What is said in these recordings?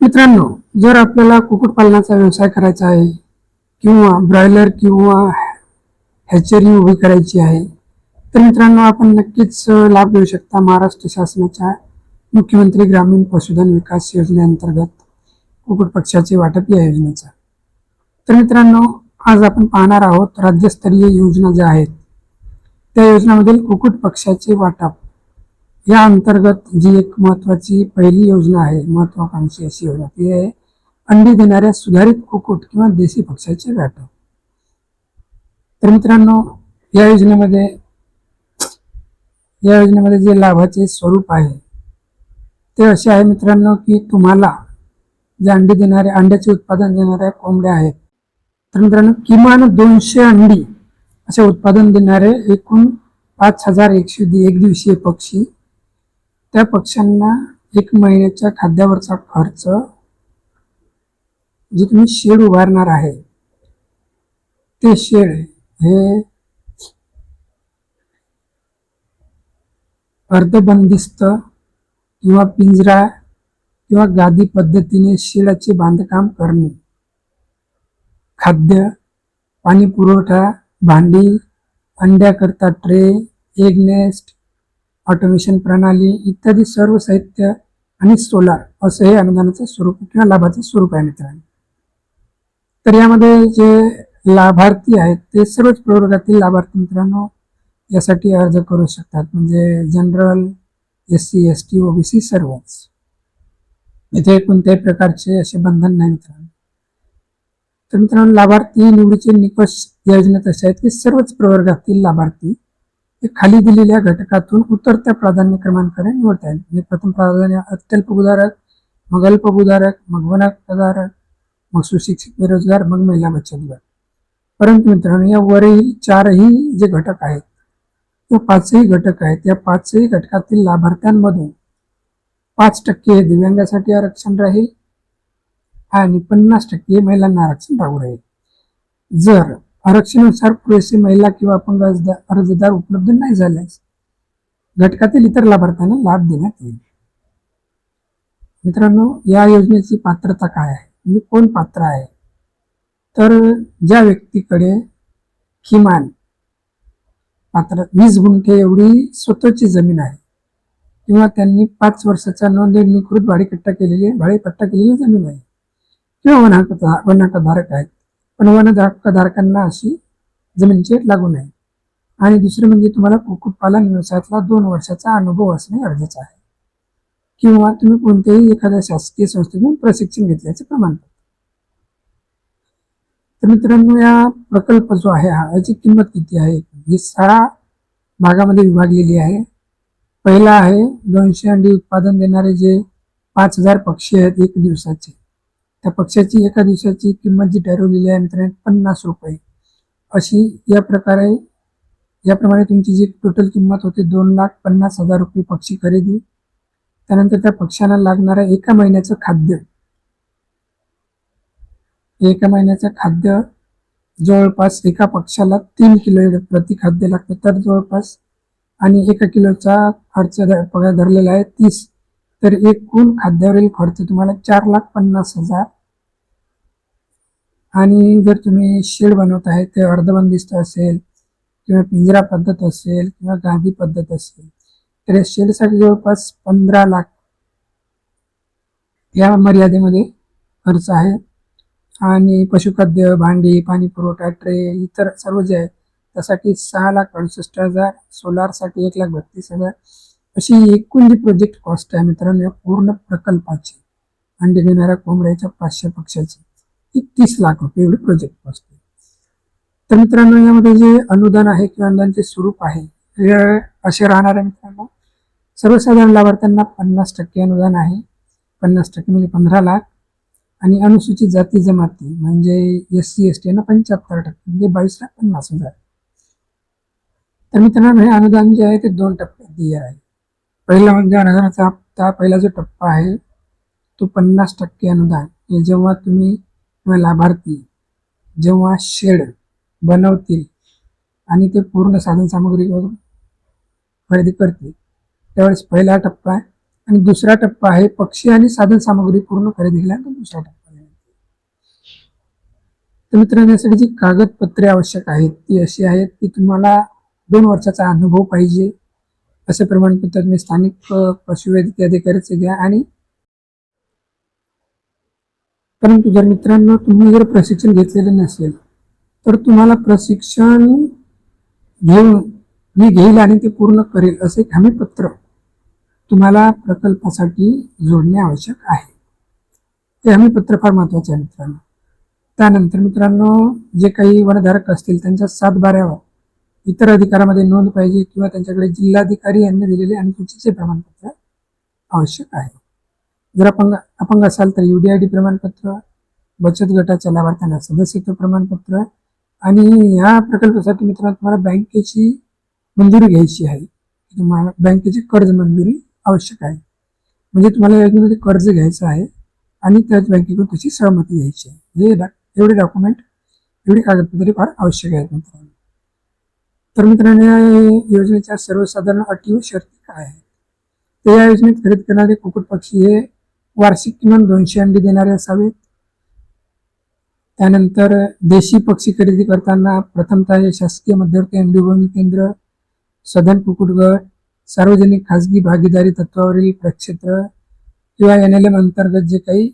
मित्रांनो, जर आपल्याला कुक्कुटपालनाचा व्यवसाय करायचा आहे किंवा ब्रॉयलर किंवा हॅचरी उभी करायची आहे, तर मित्रांनो आपण नक्कीच लाभ घेऊ शकता महाराष्ट्र शासनाच्या मुख्यमंत्री ग्रामीण पशुधन विकास योजनेअंतर्गत कुक्कुट पक्षाचे वाटप या योजनेचा. तर मित्रांनो, आज आपण पाहणार आहोत राज्यस्तरीय योजना ज्या आहेत त्या योजनामधील कुक्कुट पक्षाचे वाटप या अंतर्गत जी एक महत्वाची पहिली योजना आहे, महत्वाकांक्षी अशी योजना, ती आहे अंडी देणाऱ्या सुधारित कुक्कुट किंवा देशी पक्ष्याचे वाटप. तर मित्रांनो, या योजनेमध्ये जे लाभाचे स्वरूप आहे ते असे आहे मित्रांनो, की तुम्हाला जे अंड्याचे उत्पादन देणाऱ्या कोंबड्या आहेत, तर मित्रांनो किमान 200 अंडी असे उत्पादन देणारे एकूण 5100 एक दिवसीय पक्षी, त्या पक्ष्यांना 1 महिन्याच्या खाद्यावरचा खर्च, जे तुम्ही शेड उभारणार आहे ते शेड हे अर्धबंदिस्त किंवा पिंजरा किंवा गादी पद्धतीने शेडाचे बांधकाम करणे, खाद्य, पाणी पुरवठा, भांडी, अंड्याकरता ट्रे, एग नेस्ट, ऑटोमेशन प्रणाली इत्यादी सर्व साहित्य आणि सोलार असं हे अनुदानाचं स्वरूप किंवा लाभाचं स्वरूप आहे मित्रांनो. तर यामध्ये जे लाभार्थी आहेत ते सर्वच प्रवर्गातील लाभार्थी मित्रांनो यासाठी अर्ज करू शकतात, म्हणजे जनरल, SC, ST, OBC सर्वच. इथे कोणत्याही प्रकारचे असे बंधन नाही मित्रांनो. तर मित्रांनो, लाभार्थी निवडीचे निकष या योजनेत असे आहेत की सर्वच प्रवर्गातील लाभार्थी हे खाली दिलेल्या घटकातून उतरत्या प्राधान्य क्रमांकाने निवडता येईल. म्हणजे प्रथम प्राधान्य अत्यल्पभूधारक, मग अल्पभूधारक, मग वनहक्कधारक, मग सुशिक्षित बेरोजगार, मग महिला बचत गट. परंतु मित्रांनो, या वरील 4ही जे घटक आहेत किंवा 5ही घटक आहेत, या 5ही घटकातील लाभार्थ्यांमधून 5% दिव्यांगासाठी आरक्षण राहील आणि 50% महिलांना आरक्षण लागू राहील. जर आरक्षणानुसार पुरेसे महिला किंवा अपंग अर्जदार उपलब्ध नाही झाल्यास घटकातील इतर लाभार्थ्यांना लाभ देण्यात येईल. मित्रांनो, या योजनेची पात्रता काय आहे, म्हणजे कोण पात्र आहे, तर ज्या व्यक्तीकडे किमान 20 गुंठे एवढी स्वतःची जमीन आहे किंवा त्यांनी 5 वर्षाचा नोंदणीकृत भाडेपट्टा केलेली जमीन आहे किंवा वनहक्कधारक आहेत, पण वनहक्कधारकांना अशी जमिनीची लागू नाही. आणि दुसरे म्हणजे तुम्हाला कुक्कुटपालन व्यवसायातला 2 वर्षाचा अनुभव असणे गरजेचं आहे किंवा तुम्ही कोणत्याही एखाद्या शासकीय संस्थेतून प्रशिक्षण घेतल्याचे प्रमाणपत्र. तर मित्रांनो, या प्रकल्प जो आहे याची किंमत किती आहे, ही 6 भागामध्ये विभागलेली आहे. पहिला आहे 200 अंडी उत्पादन देणारे जे 5000 पक्षी आहेत एक दिवसाचे, त्या पक्षाची एका दिवसाची किंमत जी ठरवलेली आहे मित्रांनो 50 रुपये अशी. याप्रमाणे तुमची जी टोटल किंमत होते 2,50,000 रुपये पक्षी खरेदी. त्यानंतर त्या पक्ष्यांना लागणाऱ्या एका महिन्याचं खाद्य जवळपास एका पक्षाला 3 किलो प्रति खाद्य लागतं, तर जवळपास, आणि 1 किलोचा खर्च धरलेला आहे 30, तर एकूण खाद्यावरील खर्च तुम्हाला 4,50,000. आणि जर तुम्ही शेड बनवत आहे ते अर्धबंदिस्त असेल किंवा पिंजरा पद्धत असेल किंवा गादी पद्धत असेल, तर या शेडसाठी जवळपास 15 लाख या मर्यादेमध्ये खर्च आहे. आणि पशुखाद्य, भांडी, पाणी पुरवठा, ट्रे इतर सर्व जे आहे त्यासाठी 6,68,000, सोलारसाठी 1,32,000 अशी एकूण जी प्रोजेक्ट कॉस्ट आहे मित्रांनो या पूर्ण प्रकल्पाची, अंडे देणाऱ्या कोंबड्याच्या 500 पक्षाची, ही 30 लाख रुपये एवढी प्रोजेक्ट कॉस्ट आहे. तर मित्रांनो, यामध्ये जे अनुदान आहे किंवा अनुदानाचे स्वरूप आहे हे असे राहणार आहे मित्रांनो. सर्वसाधारण लाभार्थ्यांना 50% अनुदान आहे, 50% म्हणजे 15 लाख, आणि अनुसूचित जाती जमाती म्हणजे SC ST यांना 75% म्हणजे 22,50,000. तर मित्रांनो, हे अनुदान जे आहे ते 2 टप्प्यात दिले आहे. पहिला म्हणजे अनुदानाचा हप्ता, पहिला जो टप्पा आहे तो 50% अनुदान हे जेव्हा तुम्ही किंवा लाभार्थी जेव्हा शेड बनवतील आणि ते पूर्ण साधन सामग्री खरेदी करतील त्यावेळेस पहिला टप्पा आहे. आणि दुसरा टप्पा आहे पक्षी आणि साधन सामग्री पूर्ण खरेदी केल्यानंतर दुसरा टप्पा आहे. तर मित्रांनो, यासाठी जी कागदपत्रे आवश्यक आहेत ती अशी आहेत की तुम्हाला 2 वर्षाचा अनुभव पाहिजे. असे प्रमाणपत्र तुम्ही स्थानिक पशुवैद्यकीय अधिकाऱ्याचे घ्या. आणि परंतु जर मित्रांनो तुम्ही जर प्रशिक्षण घेतलेलं नसेल तर तुम्हाला प्रशिक्षण घेऊन मी घेईल आणि ते पूर्ण करेल असे एक हमीपत्र तुम्हाला प्रकल्पासाठी जोडणे आवश्यक आहे. हे हमीपत्र फार महत्वाचे आहे मित्रांनो. त्यानंतर मित्रांनो, जे काही वनधारक असतील त्यांच्या 7/12 इतर अधिकारामध्ये नोंद पाहिजे किंवा त्यांच्याकडे जिल्हाधिकारी यांनी दिलेले अनुसूचीचे प्रमाणपत्र आवश्यक आहे. जर अपंग असाल तर UDID प्रमाणपत्र, बचत गटाच्या लाभार्थ्यांना सदस्यत्व प्रमाणपत्र. आणि ह्या प्रकल्पासाठी मित्रांनो तुम्हाला बँकेची मंजुरी घ्यायची आहे. तुम्हाला बँकेची कर्ज मंजुरी आवश्यक आहे. म्हणजे तुम्हाला योजनेमध्ये कर्ज घ्यायचं आहे आणि त्याच बँकेकडून त्याची सहमती घ्यायची आहे. एवढे डॉक्युमेंट, एवढी कागदपत्रे फार आवश्यक आहेत मित्रांनो. तर मित्रांनो, या योजनेच्या सर्वसाधारण अटी व शर्ती काय आहेत? तर या योजनेत खरेदी करणारे कुक्कुट पक्षी हे वार्षिक किमान 200 अंडी देणारे असावेत. त्यानंतर देशी पक्षी खरेदी करताना प्रथमतः हे शासकीय मध्यवर्ती अंडी उबवणी केंद्र, सधन कुक्कुट गट, सार्वजनिक खाजगी भागीदारी तत्वावरील प्रक्षेत्र किंवा NLM अंतर्गत जे काही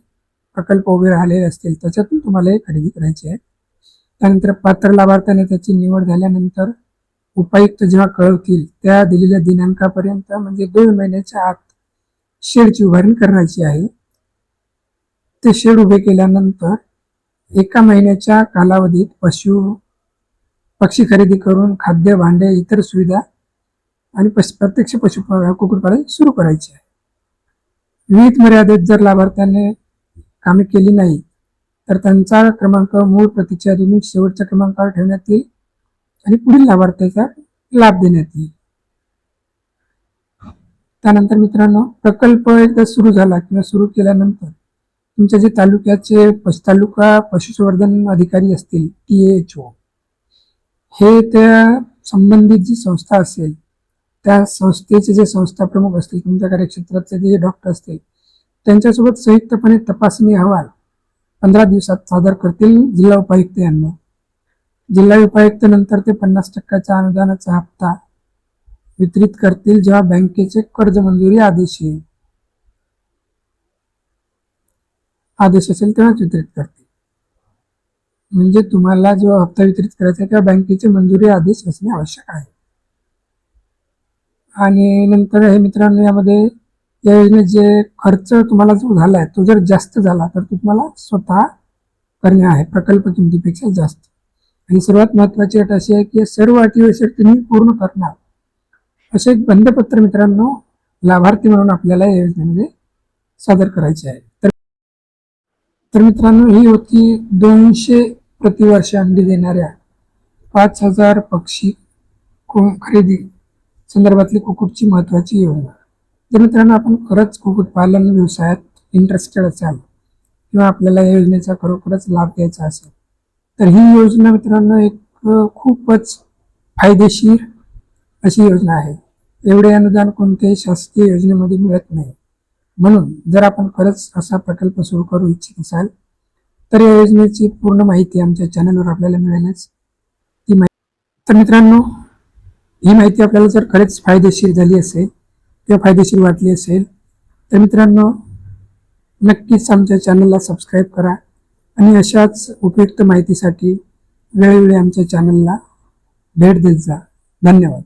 प्रकल्प उभे राहिलेले असतील त्याच्यातून तुम्हाला हे खरेदी करायचे आहे. त्यानंतर पात्र लाभार्थ्याने त्याची निवड झाल्यानंतर उपायुक्त जेव्हा कळवतील त्या दिलेल्या दिनांकापर्यंत म्हणजे 2 महिन्याच्या आत शेडची उभारणी करायची आहे. ते शेड उभे केल्यानंतर 1 महिन्याच्या कालावधीत पक्षी खरेदी करून खाद्य, भांडे, इतर सुविधा आणि प्रत्यक्ष कुक्कुटपालन सुरू करायचे आहे. विहित मर्यादेत जर लाभार्थ्याने कामे केली नाही तर त्यांचा क्रमांक मूळ प्रतीक्षा देऊन शेवटच्या क्रमांकावर ठेवण्यात येईल आणि पुढील लाभार्थ्याचा लाभ देण्यात येईल. त्यानंतर मित्रांनो, प्रकल्प एकदा सुरू झाला किंवा सुरू केल्यानंतर तुमच्या जे तालुक्याचे तालुका पशुसंवर्धन अधिकारी असतील TAHO, हे त्या संबंधित जी संस्था असेल त्या संस्थेचे जे संस्था प्रमुख असतील, तुमच्या कार्यक्षेत्रातले जे डॉक्टर असतील त्यांच्यासोबत संयुक्तपणे तपासणी अहवाल 15 दिवसात सादर करतील जिल्हा उपायुक्त यांना. जिल्हा उपायुक्त नंतर ते 50% अनुदानाचा हप्ता वितरित करतील जेव्हा बँकेचे कर्ज मंजुरी आदेश असेल तेव्हाच वितरित करतील. म्हणजे तुम्हाला जो हप्ता वितरित करायचा आहे तेव्हा बँकेचे मंजुरी आदेश असणे आवश्यक आहे. आणि नंतर हे मित्रांनो, यामध्ये या योजनेत जे खर्च तुम्हाला जो झाला आहे तो जर जास्त झाला तर तुम्हाला स्वतः करणे आहे प्रकल्प किमतीपेक्षा जास्त. आणि सर्वात महत्त्वाची अट अशी आहे की या सर्व अटी व शर्ती तुम्ही पूर्ण करणार असे एक बंधपत्र मित्रांनो लाभार्थी म्हणून आपल्याला या योजनेमध्ये सादर करायचे आहे. तर मित्रांनो, ही होती 200 प्रतिवर्ष अंडी देणाऱ्या 5000 पक्षी खरेदी संदर्भातली कुक्कुटची महत्त्वाची योजना. जर मित्रांनो आपण खरंच कुक्कुटपालन व्यवसायात इंटरेस्टेड असाल किंवा आपल्याला या योजनेचा खरोखरच लाभ घ्यायचा असेल तर ही योजना मित्रांनो एक खूपच फायदेशीर अशी योजना आहे. एवढे अनुदान कोणत्याही शासकीय योजनेमध्ये मिळत नाही. म्हणून जर आपण खरंच असा प्रकल्प सुरू करू इच्छित असाल तर या योजनेची पूर्ण माहिती आमच्या चॅनलवर आपल्याला मिळेलच. ती माहिती तर मित्रांनो, ही माहिती आपल्याला जर खरंच फायदेशीर झाली असेल किंवा फायदेशीर वाटली असेल तर मित्रांनो नक्कीच आमच्या चॅनलला सबस्क्राईब करा आणि अशाच उपयुक्त माहितीसाठी वेळोवेळी आमच्या चॅनलला भेट देत जा. धन्यवाद.